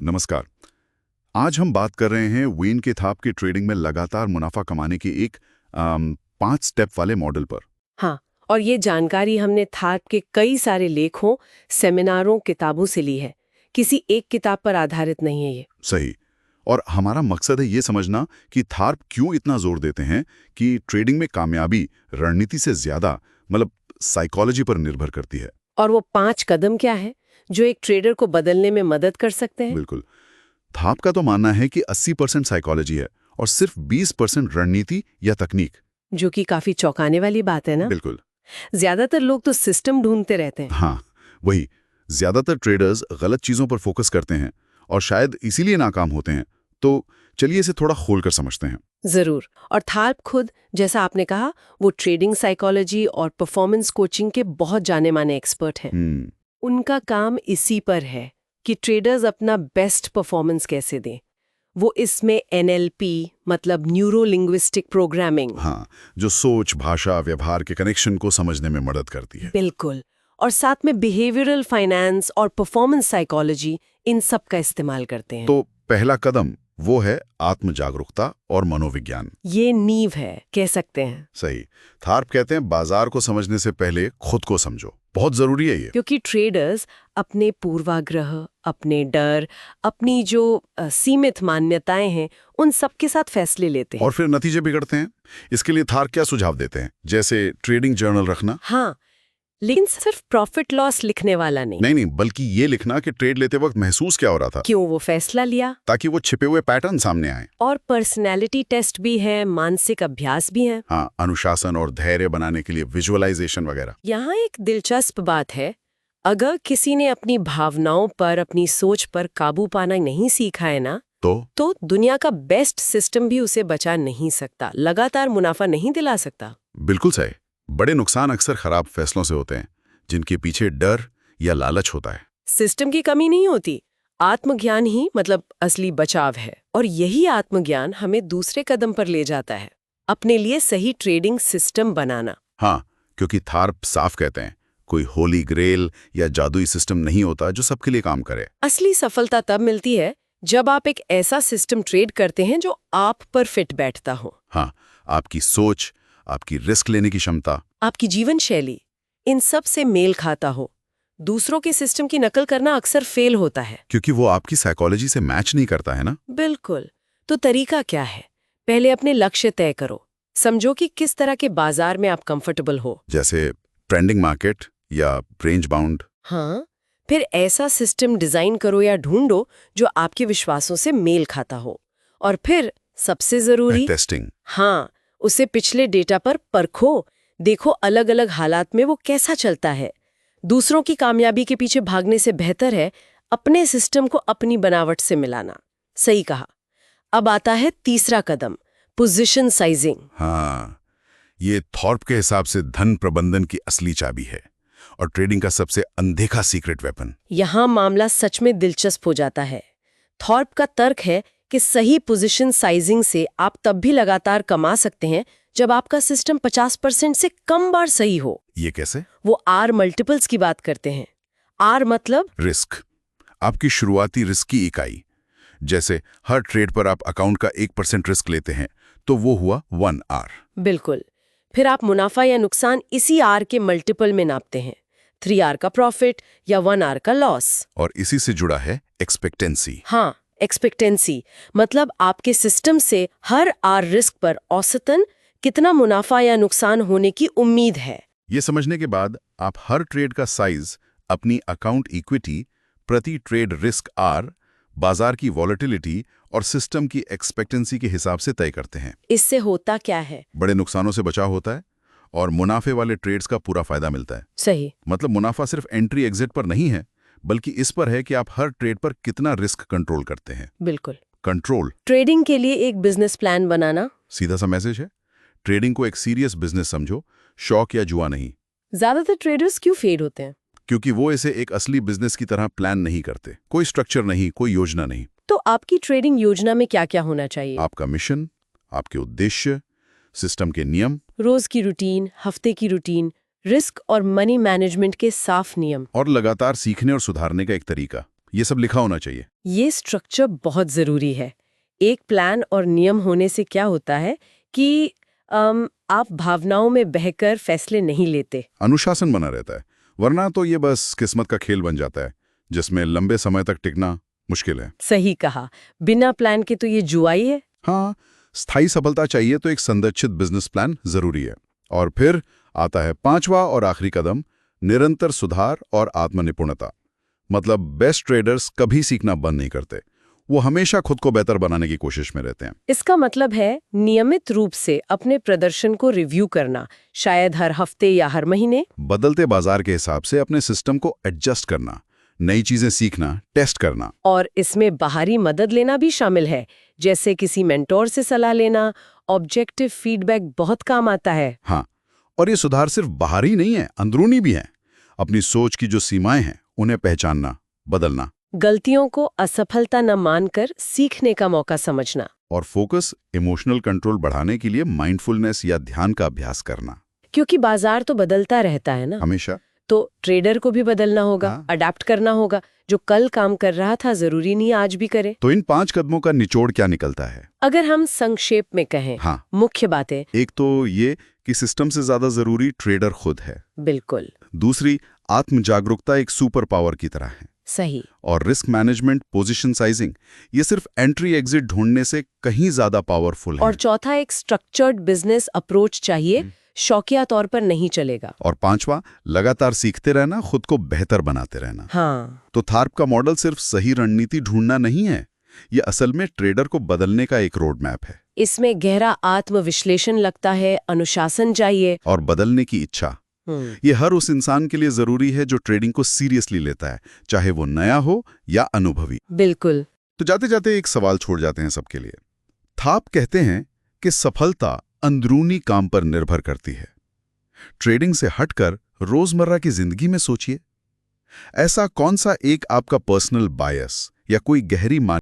नमस्कार। आज हम बात कर रहे हैं वेन के थाप की ट्रेडिंग में लगातार मुनाफा कमाने के एक 5 स्टेप वाले मॉडल पर। हाँ, और ये जानकारी हमने थार्प के कई सारे लेखों, सेमिनारों, किताबों से ली है। किसी एक किताब पर आधारित नहीं है ये। सही। और हमारा मकसद है ये समझना कि थार्प क्यों इतना जोर देते हैं कि ट्रेडिंग में कामयाबी रणनीति से ज्यादा मतलब साइकोलॉजी पर निर्भर करती है। और वो 5 कदम क्या है जो एक ट्रेडर को बदलने में मदद कर सकते हैं? बिल्कुल। थाप का तो मानना है कि 80% साइकोलॉजी है और सिर्फ 20% रणनीति या तकनीक। जो कि काफी चौंकाने वाली बात है ना। बिल्कुल। ज्यादातर लोग तो सिस्टम ढूंढते रहते हैं। हाँ, वही। ज्यादातर ट्रेडर्स गलत चीजों पर फोकस करते हैं और शायद इसीलिए नाकाम होते हैं। तो चलिए इसे थोड़ा खोलकर समझते हैं। जरूर। और थार्प खुद, जैसा आपने कहा, वो ट्रेडिंग साइकोलॉजी और परफॉर्मेंस कोचिंग के बहुत जाने माने एक्सपर्ट हैं। उनका काम इसी पर है कि ट्रेडर्स अपना बेस्ट परफॉर्मेंस कैसे दें। वो इसमें NLP मतलब न्यूरो लिंग्विस्टिक प्रोग्रामिंग, हाँ, जो सोच, भाषा, व्यवहार के कनेक्शन को समझने में मदद करती है। बिल्कुल, और साथ में बिहेवियरल फाइनेंस और परफॉर्मेंस साइकोलॉजी, इन सब का इस्तेमाल करते हैं। तो पहला कदम वो है आत्म जागरूकता और मनोविज्ञान। ये नींव है, कह सकते हैं। सही। थार्प कहते हैं बाजार को समझने से पहले खुद को समझो। बहुत जरूरी है ये। क्योंकि ट्रेडर्स अपने पूर्वाग्रह, अपने डर, अपनी जो सीमित मान्यताएं हैं, उन सब के साथ फैसले लेते हैं और फिर नतीजे बिगड़ते हैं। इसके लिए थार्प क्या सुझाव देते हैं? जैसे ट्रेडिंग जर्नल रखना। हाँ, लेकिन सिर्फ प्रॉफिट लॉस लिखने वाला नहीं। नहीं, बल्कि ये लिखना कि ट्रेड लेते वक्त महसूस क्या हो रहा था, क्यों वो फैसला लिया, ताकि वो छिपे हुए पैटर्न सामने आए। और पर्सनैलिटी टेस्ट भी है, मानसिक अभ्यास भी है। हाँ, अनुशासन और धैर्य बनाने के लिए विजुअलाइजेशन वगैरह। यहाँ एक दिलचस्प बात है, अगर किसी ने अपनी भावनाओं पर, अपनी सोच पर काबू पाना नहीं सीखा है ना, तो दुनिया का बेस्ट सिस्टम भी उसे बचा नहीं सकता, लगातार मुनाफा नहीं दिला सकता। बिल्कुल सही। बड़े नुकसान अक्सर खराब फैसलों से होते हैं, जिनके पीछे डर या लालच होता है। सिस्टम की कमी नहीं होती, आत्मज्ञान ही मतलब असली बचाव है। और यही आत्मज्ञान हमें दूसरे कदम पर ले जाता है, अपने लिए सही ट्रेडिंग सिस्टम बनाना। हाँ, क्योंकि थार्प साफ कहते हैं, कोई होली ग्रेल या जादुई सिस्टम नहीं होता जो सबके लिए काम करे। असली सफलता तब मिलती है जब आप एक ऐसा सिस्टम ट्रेड करते हैं जो आप पर फिट बैठता हो। हाँ, आपकी सोच, आपकी रिस्क लेने की क्षमता, आपकी जीवन शैली, इन सब से मेल खाता हो। दूसरों के सिस्टम की नकल करना अक्सर फेल होता है, क्योंकि वो आपकी साइकोलॉजी से मैच नहीं करता है ना। बिल्कुल। तो तरीका क्या है? पहले अपने लक्ष्य तय करो, समझो कि किस तरह के बाजार में आप कंफर्टेबल हो। जैसे ट्रेंडिंग मार्केट या रेंज बाउंड। हाँ, फिर ऐसा सिस्टम डिजाइन करो या ढूंढो जो आपके विश्वासों से मेल खाता हो। और फिर सबसे जरूरी, टेस्टिंग। हाँ, उसे पिछले डेटा पर परखो, देखो अलग अलग हालात में वो कैसा चलता है। दूसरों की कामयाबी के पीछे भागने से बेहतर है अपने सिस्टम को अपनी बनावट से मिलाना। सही कहा। अब आता है तीसरा कदम, पोजीशन साइजिंग। हाँ, ये थॉर्प के हिसाब से धन प्रबंधन की असली चाबी है और ट्रेडिंग का सबसे अनदेखा सीक्रेट वेपन। यहाँ मामला सच में दिलचस्प हो जाता है। थॉर्प का तर्क है कि सही पोजीशन साइजिंग से आप तब भी लगातार कमा सकते हैं जब आपका सिस्टम 50% से कम बार सही हो। ये कैसे? वो R मल्टीपल्स की बात करते हैं। R मतलब रिस्क, आपकी शुरुआती रिस्क की इकाई। जैसे हर ट्रेड पर आप अकाउंट का 1% रिस्क लेते हैं, तो वो हुआ 1R। बिल्कुल। फिर आप मुनाफा या नुकसान इसी R के मल्टीपल में नापते हैं, 3R का प्रॉफिट या 1R का लॉस। और इसी से जुड़ा है एक्सपेक्टेंसी। हाँ, एक्सपेक्टेंसी मतलब आपके सिस्टम से हर R रिस्क पर औसतन कितना मुनाफा या नुकसान होने की उम्मीद है। ये समझने के बाद आप हर ट्रेड का साइज अपनी अकाउंट इक्विटी, प्रति ट्रेड रिस्क R, बाजार की वॉलेटिलिटी और सिस्टम की एक्सपेक्टेंसी के हिसाब से तय करते हैं। इससे होता क्या है? बड़े नुकसानों से बचाव होता है और मुनाफे वाले ट्रेड्स का पूरा फायदा मिलता है। सही। मतलब मुनाफा सिर्फ एंट्री एग्जिट पर नहीं है, बल्कि इस पर है कि आप हर ट्रेड पर कितना रिस्क कंट्रोल करते हैं। बिल्कुल। कंट्रोल। ट्रेडिंग के लिए एक बिजनेस प्लान बनाना सीधा सा मैसेज है। ट्रेडिंग को एक सीरियस बिजनेस समझो, शौक या जुआ नहीं। ज्यादातर ट्रेडर्स क्यों फेल होते हैं? क्योंकि वो इसे एक असली बिजनेस की तरह प्लान नहीं करते। कोई स्ट्रक्चर नहीं, कोई योजना नहीं। तो आपकी ट्रेडिंग योजना में क्या क्या होना चाहिए? आपका मिशन, आपके उद्देश्य, सिस्टम के नियम, रोज की रूटीन, हफ्ते की रूटीन, रिस्क और मनी मैनेजमेंट के साफ नियम, और लगातार सीखने और सुधारने का एक तरीका। ये सब लिखा होना चाहिए। ये स्ट्रक्चर बहुत ज़रूरी है। एक प्लान और नियम होने से क्या होता है कि आप भावनाओं में बहकर फैसले नहीं लेते। अनुशासन बना रहता है, वरना तो ये बस किस्मत का खेल बन जाता है जिसमें लंबे समय तक टिकना मुश्किल है। सही कहा, बिना प्लान के तो ये जुआ ही है। हाँ, स्थायी सफलता चाहिए तो एक संरचित बिजनेस प्लान जरूरी है। और फिर आता है 5वां और आखिरी कदम, निरंतर सुधार और आत्मनिपुणता। मतलब बेस्ट ट्रेडर्स कभी सीखना बंद नहीं करते, वो हमेशा खुद को बेहतर बनाने की कोशिश में रहते हैं। इसका मतलब है नियमित रूप से अपने प्रदर्शन को रिव्यू करना, शायद हर हफ्ते या हर महीने। बदलते बाजार के हिसाब से अपने सिस्टम को एडजस्ट करना, नई चीजें सीखना, टेस्ट करना। और इसमें बाहरी मदद लेना भी शामिल है, जैसे किसी मेंटोर से सलाह लेना। ऑब्जेक्टिव फीडबैक बहुत काम आता है। हाँ, और ये सुधार सिर्फ बाहरी नहीं है, अंदरूनी भी है। अपनी सोच की जो सीमाएं हैं उन्हें पहचानना, बदलना। गलतियों को असफलता न मानकर सीखने का मौका समझना। और फोकस, इमोशनल कंट्रोल बढ़ाने के लिए माइंडफुलनेस या ध्यान का अभ्यास करना। क्योंकि बाजार तो बदलता रहता है ना, हमेशा। तो ट्रेडर को भी बदलना होगा, हाँ। अडेप्ट करना होगा। जो कल काम कर रहा था जरूरी नहीं आज भी करे। तो इन 5 कदमों का निचोड़ क्या निकलता है? अगर हम संक्षेप में कहें, हाँ, मुख्य बातें। एक तो ये कि सिस्टम से ज्यादा जरूरी ट्रेडर खुद है। बिल्कुल दूसरी, आत्म जागरूकता एक सुपर पावर की तरह है। सही। और रिस्क मैनेजमेंट, पोजीशन साइजिंग, ये सिर्फ एंट्री एग्जिट ढूंढने से कहीं ज्यादा पावरफुल है। और चौथा, एक स्ट्रक्चर्ड बिजनेस अप्रोच चाहिए, शौकिया तौर पर नहीं चलेगा। और 5वां, लगातार सीखते रहना, खुद को बेहतर बनाते रहना। हाँ, तो थार्प का मॉडल सिर्फ सही रणनीति ढूंढना नहीं है, ये असल में ट्रेडर को बदलने का एक रोड मैप है। इसमें गहरा आत्मविश्लेषण लगता है, अनुशासन चाहिए और बदलने की इच्छा। ये हर उस इंसान के लिए जरूरी है जो ट्रेडिंग को सीरियसली लेता है, चाहे वो नया हो या अनुभवी। बिल्कुल। तो जाते जाते एक सवाल छोड़ जाते हैं सबके लिए। थाप कहते हैं कि सफलता अंदरूनी काम पर निर्भर करती है। ट्रेडिंग से हटकर रोजमर्रा की जिंदगी में सोचिए, ऐसा कौन सा एक आपका पर्सनल बायस या कोई गहरी